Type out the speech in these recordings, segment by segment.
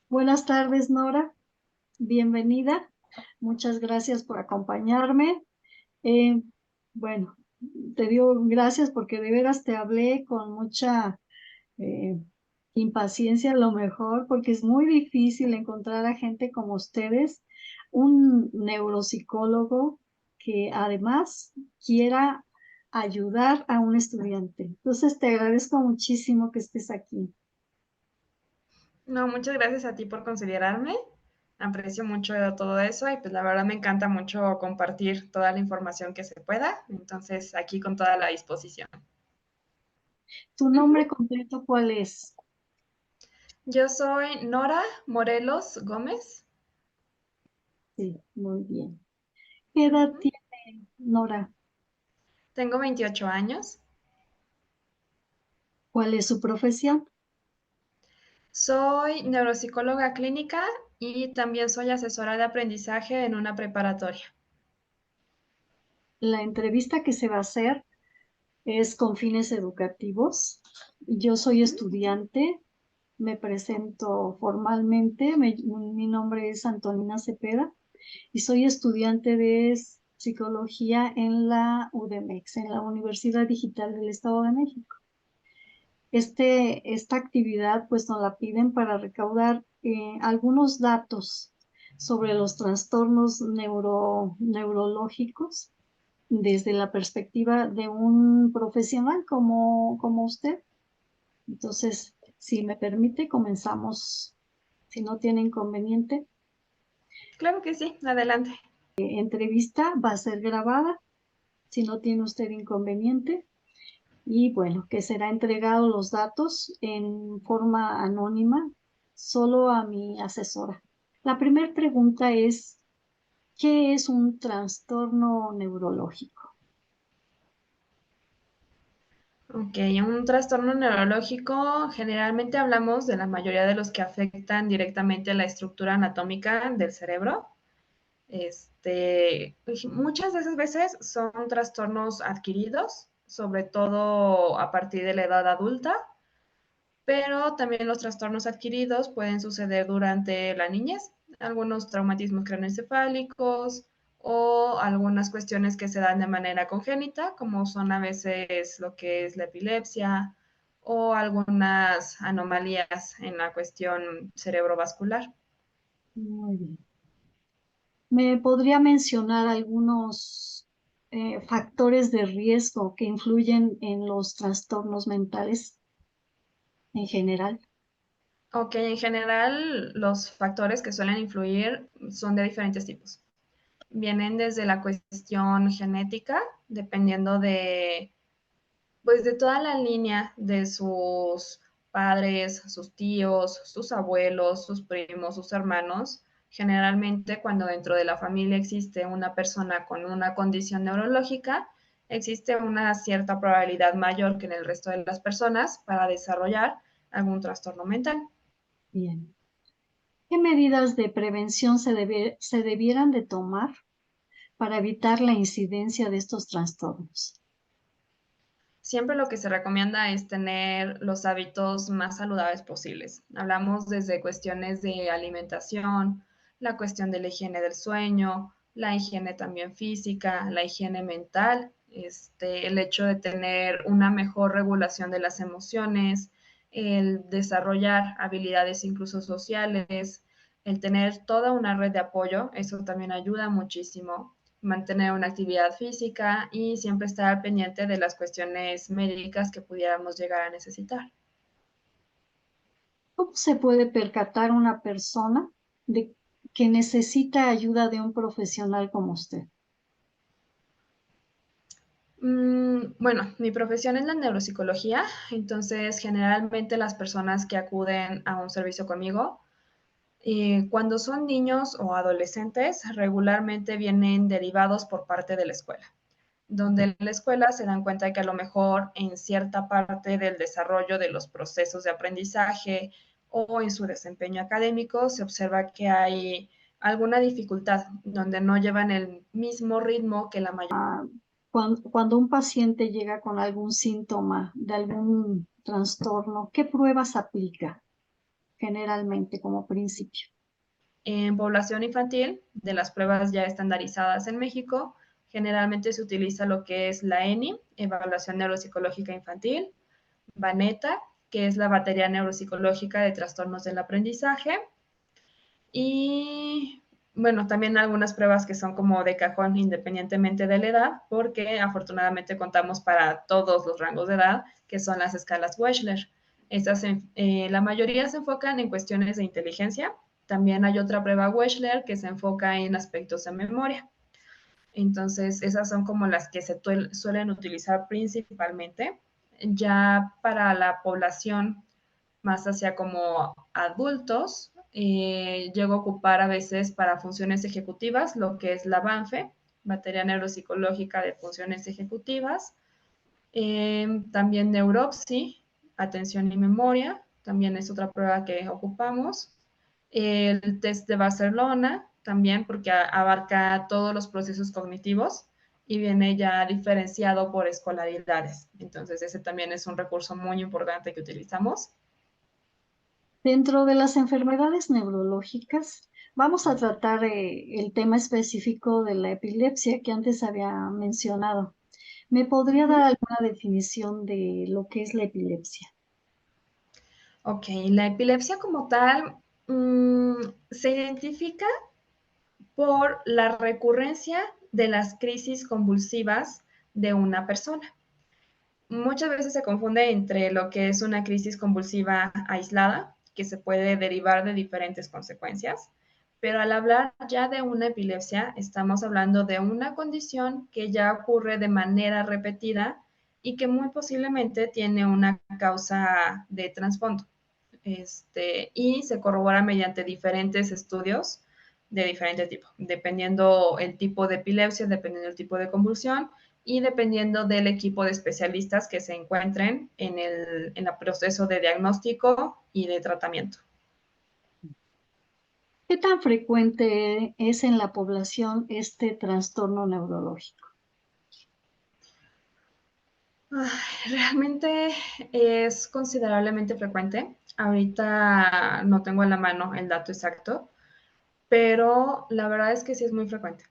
Buenas tardes, Nora. Bienvenida. Muchas gracias por acompañarme. Eh, bueno, te digo gracias porque de veras te hablé con mucha eh, impaciencia a lo mejor, porque es muy difícil encontrar a gente como ustedes, un neuropsicólogo que además quiera ayudar a un estudiante. Entonces, te agradezco muchísimo que estés aquí. No, muchas gracias a ti por considerarme. Aprecio mucho todo eso y pues la verdad me encanta mucho compartir toda la información que se pueda. Entonces, aquí con toda la disposición. ¿Tu Ujú. nombre completo cuál es? Yo soy Nora Morelos Gómez. Sí, muy bien. ¿Qué edad Ujú. tiene Nora? Tengo 28 años. ¿Cuál es su profesión? Soy neuropsicóloga clínica y también soy asesora de aprendizaje en una preparatoria. La entrevista que se va a hacer es con fines educativos. Yo soy Ujú. estudiante, me presento formalmente, mi nombre es Antonina Cepeda y soy estudiante de psicología en la UDMX, en la Universidad Digital del Estado de México. Esta actividad pues nos la piden para recaudar algunos datos sobre los trastornos neurológicos desde la perspectiva de un profesional como usted. Entonces, si me permite, comenzamos, si no tiene inconveniente. Claro que sí, adelante. Entrevista va a ser grabada, si no tiene usted inconveniente. Y bueno, que será entregado los datos en forma anónima solo a mi asesora. La primera pregunta es, ¿qué es un trastorno neurológico? Ok, un trastorno neurológico, generalmente hablamos de la mayoría de los que afectan directamente a la estructura anatómica del cerebro. Muchas de esas veces son trastornos adquiridos, sobre todo a partir de la edad adulta, pero también los trastornos adquiridos pueden suceder durante la niñez, algunos traumatismos craneoencefálicos o algunas cuestiones que se dan de manera congénita, como son a veces lo que es la epilepsia o algunas anomalías en la cuestión cerebrovascular. Muy bien. ¿Me podría mencionar algunos factores de riesgo que influyen en los trastornos mentales en general? Ok, en general los factores que suelen influir son de diferentes tipos. Vienen desde la cuestión genética, dependiendo de, pues, de toda la línea de sus padres, sus tíos, sus abuelos, sus primos, sus hermanos. Generalmente cuando dentro de la familia existe una persona con una condición neurológica, existe una cierta probabilidad mayor que en el resto de las personas para desarrollar algún trastorno mental. Bien. ¿Qué medidas de prevención se debieran de tomar para evitar la incidencia de estos trastornos? Siempre lo que se recomienda es tener los hábitos más saludables posibles. Hablamos desde cuestiones de alimentación, la cuestión de la higiene del sueño, la higiene también física, la higiene mental, el hecho de tener una mejor regulación de las emociones, el desarrollar habilidades incluso sociales, el tener toda una red de apoyo, eso también ayuda muchísimo, mantener una actividad física y siempre estar al pendiente de las cuestiones médicas que pudiéramos llegar a necesitar. ¿Cómo se puede percatar una persona de que necesita ayuda de un profesional como usted? Bueno, mi profesión es la neuropsicología, entonces generalmente las personas que acuden a un servicio conmigo, cuando son niños o adolescentes, regularmente vienen derivados por parte de la escuela, donde en la escuela se dan cuenta de que a lo mejor en cierta parte del desarrollo de los procesos de aprendizaje o en su desempeño académico se observa que hay alguna dificultad donde no llevan el mismo ritmo que la mayoría. Cuando un paciente llega con algún síntoma de algún trastorno, ¿qué pruebas aplica? generalmente como principio? En población infantil, de las pruebas ya estandarizadas en México, generalmente se utiliza lo que es la ENI, Evaluación Neuropsicológica Infantil, Baneta, que es la batería neuropsicológica de trastornos del aprendizaje, y bueno, también algunas pruebas que son como de cajón independientemente de la edad, porque afortunadamente contamos para todos los rangos de edad, que son las escalas Wechsler. Estas, la mayoría se enfocan en cuestiones de inteligencia. También hay otra prueba Wechsler que se enfoca en aspectos de memoria. Entonces, esas son como las que se suelen utilizar principalmente. Ya para la población más hacia como adultos, llego a ocupar a veces para funciones ejecutivas lo que es la BANFE, batería neuropsicológica de funciones ejecutivas, también neuropsi, atención y memoria, también es otra prueba que ocupamos, el test de Barcelona, también porque abarca todos los procesos cognitivos y viene ya diferenciado por escolaridades. Entonces, ese también es un recurso muy importante que utilizamos. Dentro de las enfermedades neurológicas, vamos a tratar el tema específico de la epilepsia que antes había mencionado. ¿Me podría dar alguna definición de lo que es la epilepsia? Ok, la epilepsia como tal se identifica por la recurrencia de las crisis convulsivas de una persona. Muchas veces se confunde entre lo que es una crisis convulsiva aislada, que se puede derivar de diferentes consecuencias, pero al hablar ya de una epilepsia, estamos hablando de una condición que ya ocurre de manera repetida y que muy posiblemente tiene una causa de trasfondo. Y se corrobora mediante diferentes estudios de diferente tipo, dependiendo el tipo de epilepsia, dependiendo el tipo de convulsión y dependiendo del equipo de especialistas que se encuentren en el proceso de diagnóstico y de tratamiento. ¿Qué tan frecuente es en la población este trastorno neurológico? Realmente es considerablemente frecuente. Ahorita no tengo en la mano el dato exacto, pero la verdad es que sí es muy frecuente.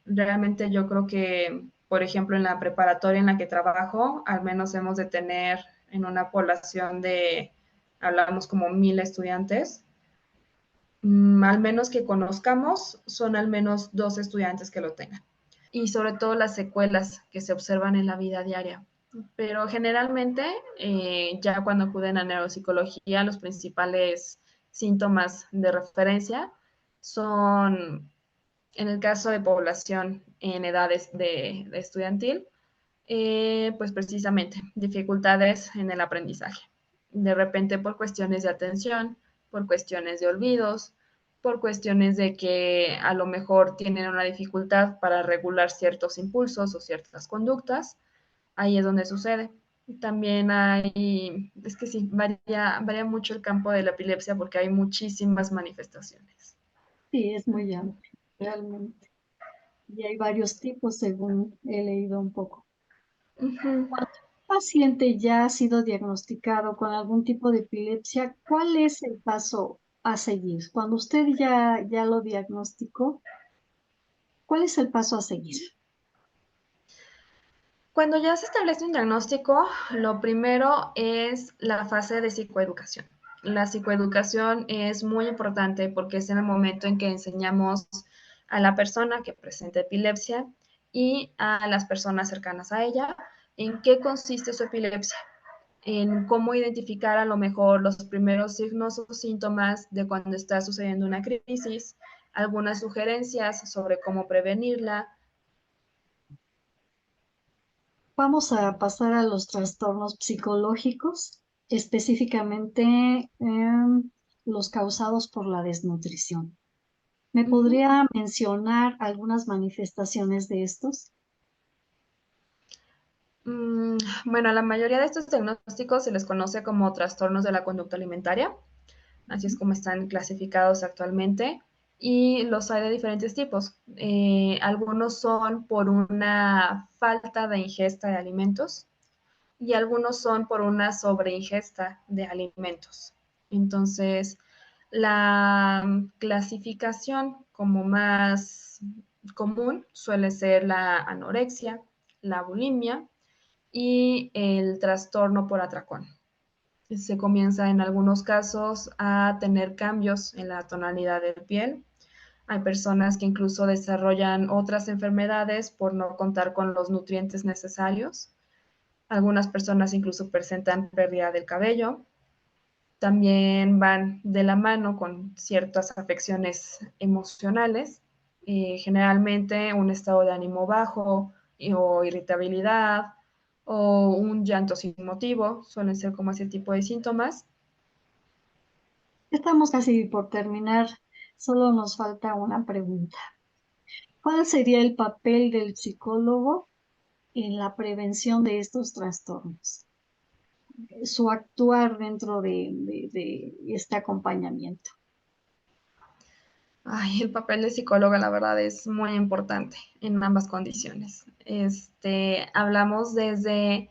Realmente yo creo que, por ejemplo, en la preparatoria en la que trabajo, al menos hemos de tener en una población de, hablamos como 1,000 estudiantes, al menos que conozcamos, son al menos 2 estudiantes que lo tengan. Y sobre todo las secuelas que se observan en la vida diaria. Pero generalmente, ya cuando acuden a neuropsicología, los principales síntomas de referencia son, en el caso de población en edades de estudiantil, pues precisamente dificultades en el aprendizaje. De repente por cuestiones de atención, por cuestiones de olvidos, por cuestiones de que a lo mejor tienen una dificultad para regular ciertos impulsos o ciertas conductas, ahí es donde sucede. También hay, es que sí, varía mucho el campo de la epilepsia porque hay muchísimas manifestaciones. Sí, es muy amplio, realmente. Y hay varios tipos, según he leído un poco. Ujú. Cuando un paciente ya ha sido diagnosticado con algún tipo de epilepsia, ¿cuál es el paso a seguir? Cuando usted ya lo diagnosticó, ¿cuál es el paso a seguir? Cuando ya se establece un diagnóstico, lo primero es la fase de psicoeducación. La psicoeducación es muy importante porque es en el momento en que enseñamos a la persona que presenta epilepsia y a las personas cercanas a ella en qué consiste su epilepsia, en cómo identificar a lo mejor los primeros signos o síntomas de cuando está sucediendo una crisis, algunas sugerencias sobre cómo prevenirla. Vamos a pasar a los trastornos psicológicos, específicamente los causados por la desnutrición. ¿Me Uh -huh. podría mencionar algunas manifestaciones de estos? Bueno, a la mayoría de estos diagnósticos se les conoce como trastornos de la conducta alimentaria, así es como están clasificados actualmente, y los hay de diferentes tipos. Algunos son por una falta de ingesta de alimentos y algunos son por una sobreingesta de alimentos. Entonces, la clasificación como más común suele ser la anorexia, la bulimia y el trastorno por atracón. Se comienza en algunos casos a tener cambios en la tonalidad de piel. Hay personas que incluso desarrollan otras enfermedades por no contar con los nutrientes necesarios. Algunas personas incluso presentan pérdida del cabello. También van de la mano con ciertas afecciones emocionales, generalmente un estado de ánimo bajo o irritabilidad o un llanto sin motivo, suelen ser como ese tipo de síntomas. Estamos casi por terminar, solo nos falta una pregunta. ¿Cuál sería el papel del psicólogo en la prevención de estos trastornos? Su actuar dentro de este acompañamiento. Ay, el papel de psicóloga, la verdad, es muy importante en ambas condiciones. Hablamos desde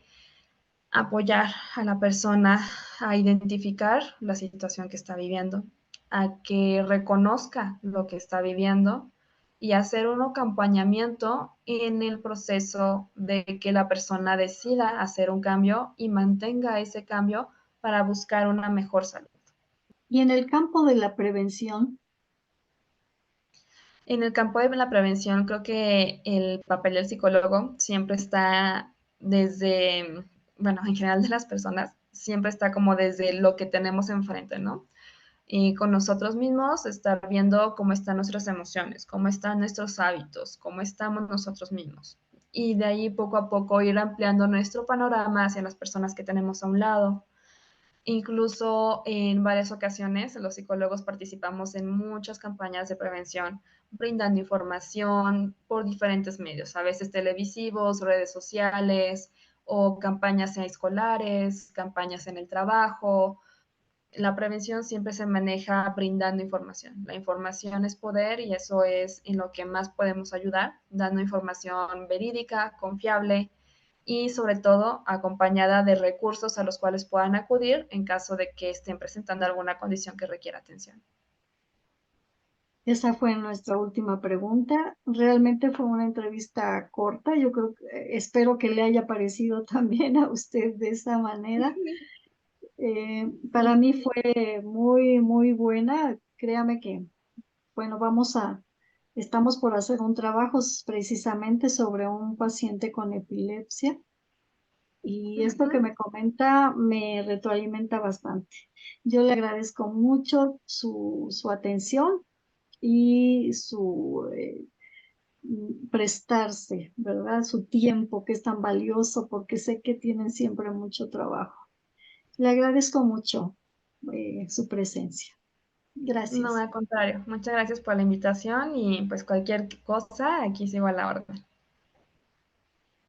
apoyar a la persona a identificar la situación que está viviendo, a que reconozca lo que está viviendo y hacer un acompañamiento en el proceso de que la persona decida hacer un cambio y mantenga ese cambio para buscar una mejor salud. Y en el campo de la prevención, En el campo de la prevención, creo que el papel del psicólogo siempre está desde, bueno, en general de las personas, siempre está como desde lo que tenemos enfrente, ¿no? Y con nosotros mismos, estar viendo cómo están nuestras emociones, cómo están nuestros hábitos, cómo estamos nosotros mismos. Y de ahí poco a poco ir ampliando nuestro panorama hacia las personas que tenemos a un lado. Incluso en varias ocasiones los psicólogos participamos en muchas campañas de prevención, brindando información por diferentes medios, a veces televisivos, redes sociales o campañas escolares, campañas en el trabajo. La prevención siempre se maneja brindando información. La información es poder y eso es en lo que más podemos ayudar, dando información verídica, confiable y sobre todo acompañada de recursos a los cuales puedan acudir en caso de que estén presentando alguna condición que requiera atención. esa fue nuestra última pregunta. Realmente fue una entrevista corta. Yo creo que, espero que le haya parecido también a usted de esa manera. Para mí fue muy, muy buena. Créame que, bueno, estamos por hacer un trabajo precisamente sobre un paciente con epilepsia. Y esto que Ujú. me comenta me retroalimenta bastante. Yo le agradezco mucho su atención y su prestarse, ¿verdad? Su tiempo, que es tan valioso, porque sé que tienen siempre mucho trabajo. Le agradezco mucho su presencia. No, Gracias. al contrario. Muchas gracias por la invitación y pues cualquier cosa, aquí sigo a la orden.